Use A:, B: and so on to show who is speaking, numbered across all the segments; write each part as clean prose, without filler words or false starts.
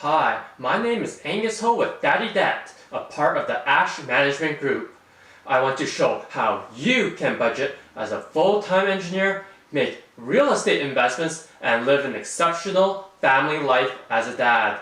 A: Hi, my name is Angus Ho with Daddy Dat, a part of the Ash Management Group. I want to show how you can budget as a full-time engineer, make real estate investments, and live an exceptional family life as a dad.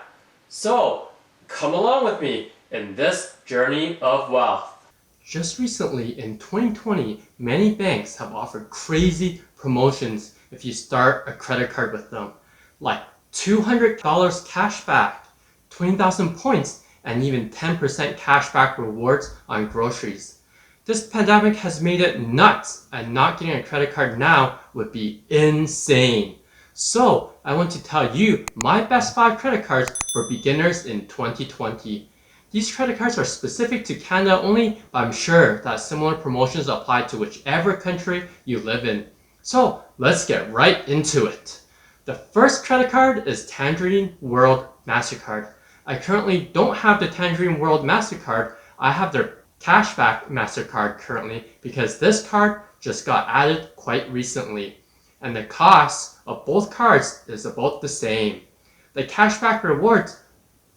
A: So, come along with me in this journey of wealth. Just recently, in 2020, many banks have offered crazy promotions if you start a credit card with them, like $200 cash back, 20,000 points, and even 10% cash back rewards on groceries. This pandemic has made it nuts, and not getting a credit card now would be insane. So, I want to tell you my best 5 credit cards for beginners in 2020. These credit cards are specific to Canada only, but I'm sure that similar promotions apply to whichever country you live in. So, let's get right into it. The first credit card is Tangerine World MasterCard. I currently don't have the Tangerine World MasterCard. I have their Cashback MasterCard currently because this card just got added quite recently. And the cost of both cards is about the same. The Cashback rewards,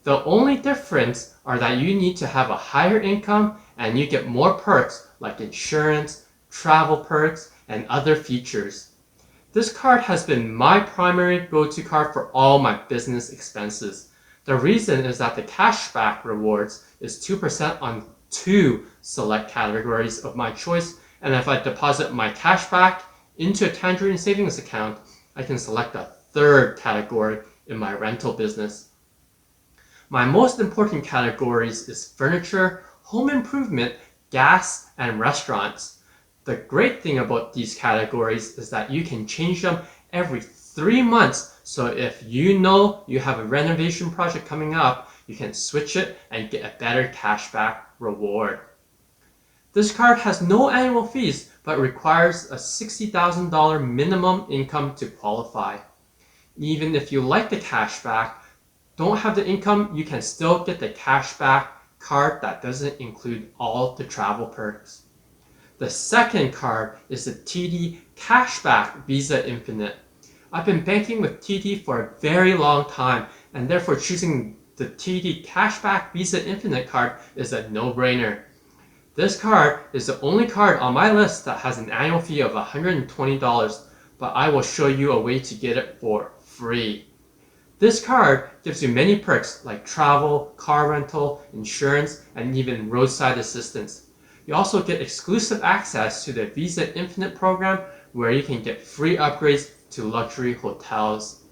A: the only difference are that you need to have a higher income and you get more perks like insurance, travel perks, and other features. This card has been my primary go-to card for all my business expenses. The reason is that the cashback rewards is 2% on 2 select categories of my choice, and if I deposit my cashback into a Tangerine savings account, I can select a third category in my rental business. My most important categories is furniture, home improvement, gas, and restaurants. The great thing about these categories is that you can change them every 3 months, so if you know you have a renovation project coming up, you can switch it and get a better cashback reward. This card has no annual fees, but requires a $60,000 minimum income to qualify. Even if you like the cashback, don't have the income, you can still get the cashback card that doesn't include all the travel perks. The second card is the TD Cashback Visa Infinite. I've been banking with TD for a very long time, and therefore choosing the TD Cashback Visa Infinite card is a no-brainer. This card is the only card on my list that has an annual fee of $120, but I will show you a way to get it for free. This card gives you many perks like travel, car rental, insurance, and even roadside assistance. You also get exclusive access to the Visa Infinite program where you can get free upgrades to luxury hotels.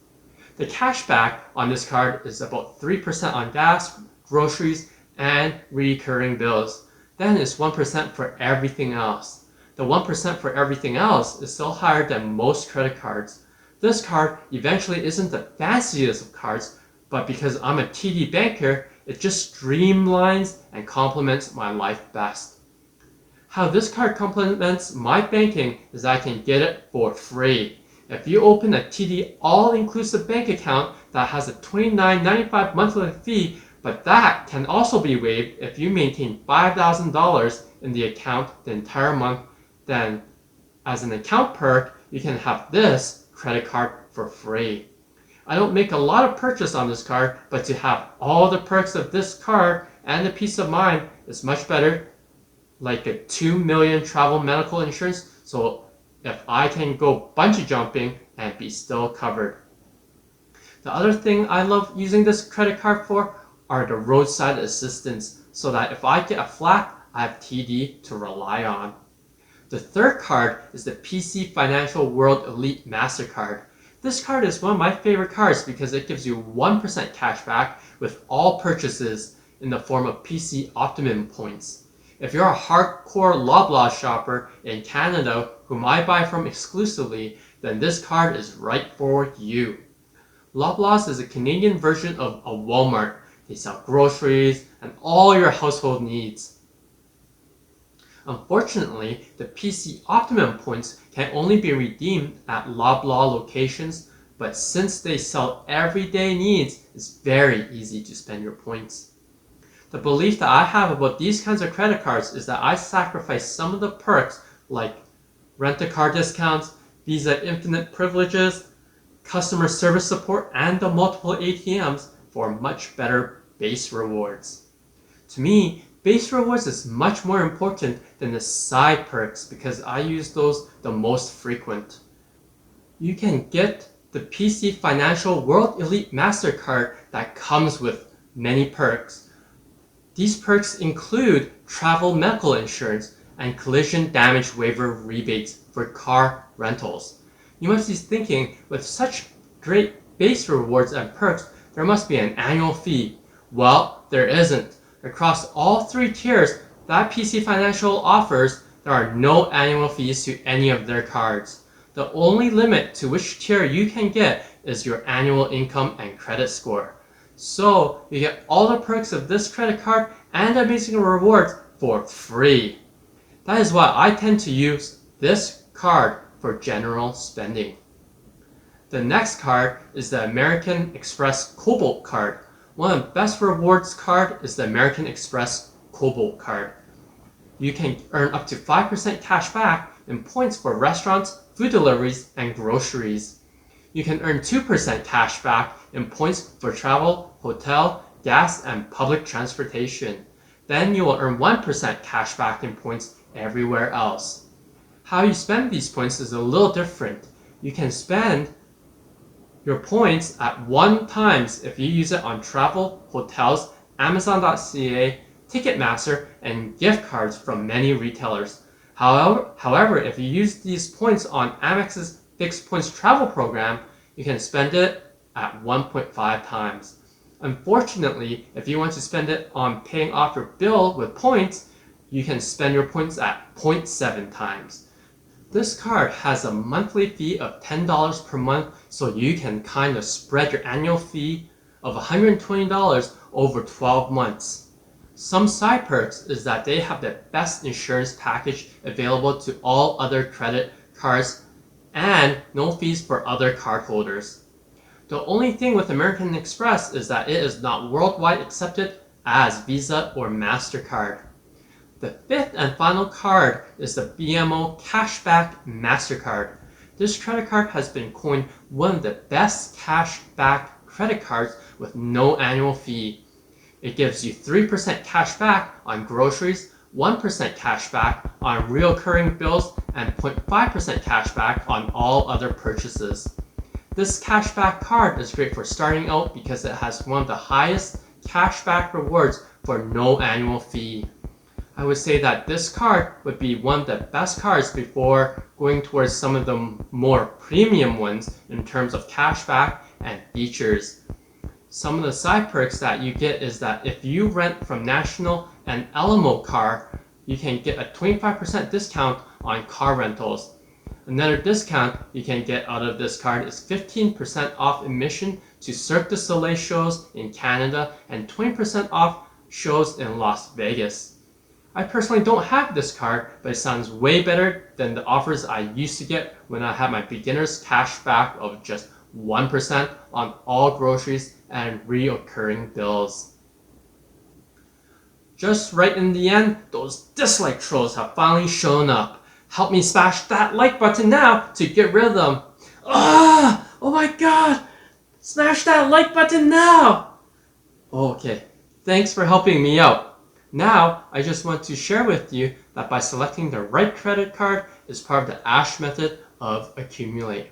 A: The cashback on this card is about 3% on gas, groceries, and recurring bills. Then it's 1% for everything else. The 1% for everything else is still higher than most credit cards. This card eventually isn't the fanciest of cards, but because I'm a TD banker, it just streamlines and complements my life best. How this card complements my banking is I can get it for free. If you open a TD all-inclusive bank account that has a $29.95 monthly fee, but that can also be waived if you maintain $5,000 in the account the entire month, then as an account perk, you can have this credit card for free. I don't make a lot of purchase on this card, but to have all the perks of this card and the peace of mind is much better, like a $2 million travel medical insurance, so if I can go bungee jumping and be still covered. The other thing I love using this credit card for are the roadside assistance, so that if I get a flat, I have TD to rely on. The third card is the PC Financial World Elite MasterCard. This card is one of my favorite cards because it gives you 1% cash back with all purchases in the form of PC Optimum points. If you're a hardcore Loblaws shopper in Canada whom I buy from exclusively, then this card is right for you. Loblaws is a Canadian version of a Walmart. They sell groceries and all your household needs. Unfortunately, the PC Optimum points can only be redeemed at Loblaw locations, but since they sell everyday needs, it's very easy to spend your points. The belief that I have about these kinds of credit cards is that I sacrifice some of the perks like rent-a-car discounts, Visa Infinite privileges, customer service support, and the multiple ATMs for much better base rewards. To me, base rewards is much more important than the side perks because I use those the most frequent. You can get the PC Financial World Elite MasterCard that comes with many perks. These perks include travel medical insurance and collision damage waiver rebates for car rentals. You must be thinking, with such great base rewards and perks, there must be an annual fee. Well, there isn't. Across all 3 tiers that PC Financial offers, there are no annual fees to any of their cards. The only limit to which tier you can get is your annual income and credit score. So you get all the perks of this credit card and amazing rewards for free. That is why I tend to use this card for general spending. The next card is the American Express Cobalt card. One of the best rewards card is the American Express Cobalt card. You can earn up to 5% cash back in points for restaurants, food deliveries, and groceries. You can earn 2% cash back in points for travel, hotel, gas, and public transportation. Then you will earn 1% cash back in points everywhere else. How you spend these points is a little different. You can spend your points at 1 times if you use it on travel, hotels, Amazon.ca, Ticketmaster, and gift cards from many retailers. However, if you use these points on Amex's Fixed Points Travel Program, you can spend it at 1.5 times. Unfortunately, if you want to spend it on paying off your bill with points, you can spend your points at 0.7 times. This card has a monthly fee of $10 per month, so you can kind of spread your annual fee of $120 over 12 months. Some side perks is that they have the best insurance package available to all other credit cards and no fees for other cardholders. The only thing with American Express is that it is not worldwide accepted as Visa or MasterCard. The 5th and final card is the BMO Cashback MasterCard. This credit card has been coined one of the best cashback credit cards with no annual fee. It gives you 3% cash back on groceries, 1% cash back on recurring bills, and 0.5% cash back on all other purchases. This cashback card is great for starting out because it has one of the highest cashback rewards for no annual fee. I would say that this card would be one of the best cards before going towards some of the more premium ones in terms of cashback and features. Some of the side perks that you get is that if you rent from National and Alamo Car, you can get a 25% discount on car rentals. Another discount you can get out of this card is 15% off admission to Cirque du Soleil shows in Canada and 20% off shows in Las Vegas. I personally don't have this card, but it sounds way better than the offers I used to get when I had my beginner's cash back of just 1% on all groceries and recurring bills. Just right in the end, those dislike trolls have finally shown up. Help me smash that like button now to get rid of them. Oh my god! Smash that like button now! Okay, thanks for helping me out. Now, I just want to share with you that by selecting the right credit card is part of the ASH method of accumulate.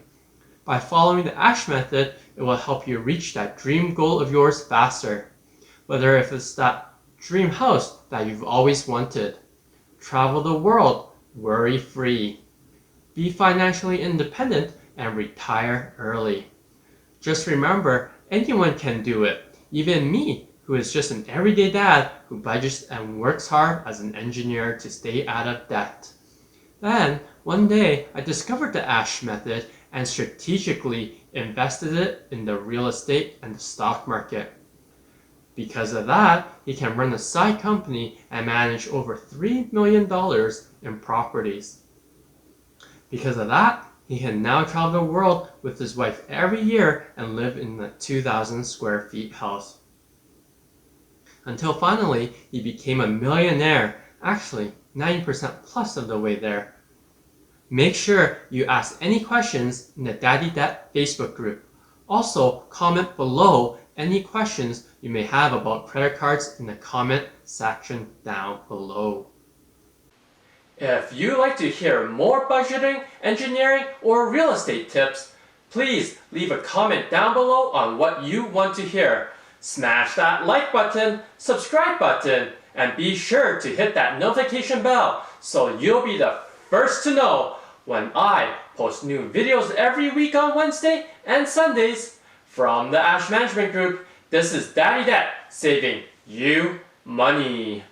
A: By following the ASH method, it will help you reach that dream goal of yours faster. Whether if it's that dream house that you've always wanted, travel the world worry-free, be financially independent, and retire early. Just remember, anyone can do it, even me, who is just an everyday dad who budgets and works hard as an engineer to stay out of debt. Then, one day, I discovered the ASH method and strategically invested it in the real estate and the stock market. Because of that, he can run a side company and manage over $3 million in properties. Because of that, he can now travel the world with his wife every year and live in a 2,000 square feet house. Until finally, he became a millionaire, actually 90% plus of the way there. Make sure you ask any questions in the Daddy Debt Facebook group. Also, comment below any questions you may have about credit cards in the comment section down below. If you'd like to hear more budgeting, engineering, or real estate tips, please leave a comment down below on what you want to hear. Smash that like button, subscribe button, and be sure to hit that notification bell so you'll be the first to know when I post new videos every week on Wednesday and Sundays. From the Ash Management Group, this is Daddy Dat saving you money.